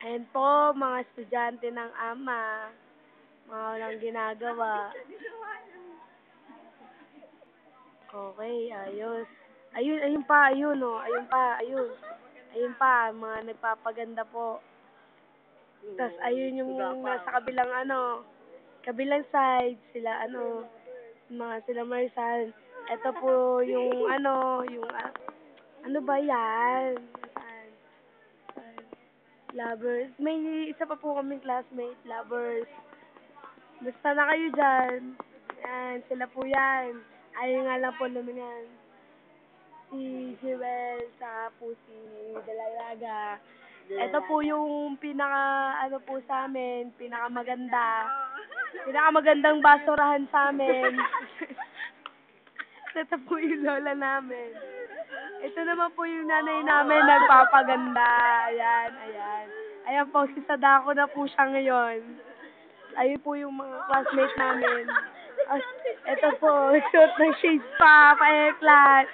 Ayan po, mga estudyante ng ama. Mga walang ginagawa. Okay, ayos. Ayun pa, ayun oh. Ayun pa, ayun. Ayun pa, mga nagpapaganda po. Tas ayun yung nasa kabilang side, sila sila Marisal. Ito po yung ano ba yan? Saan? Lovers. May isa pa po kaming classmate, lovers. Basta na kayo dyan. Yan, sila po yan. Ayun nga lang po lumingan. Si Jewel, sa po si Dalayaga. Ito po yung po sa amin, pinakamagandang basurahan sa amin. Ito po yung lola namin. Ito naman po yung nanay namin nagpapaganda. Ayan, ayan. Ayan po, si Sadako na po siya ngayon. Ayun po yung mga classmates namin. Ito po, suot ng shades pa-eklat.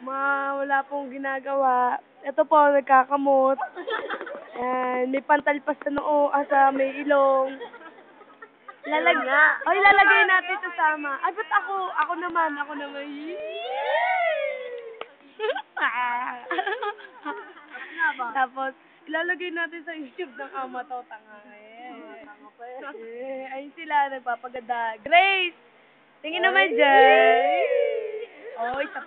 Wala pong ginagawa. Ito po, nagkakamot. Ayan, may pantalpas sa noo, sa may ilong. Lalagay natin ito sama. Ay, ba't ako? Ako naman. Tapos, ilalagay natin sa YouTube ng ama to, tanga. Ayun sila, nagpapaganda. Grace! Tingin naman dyan. Oh, isa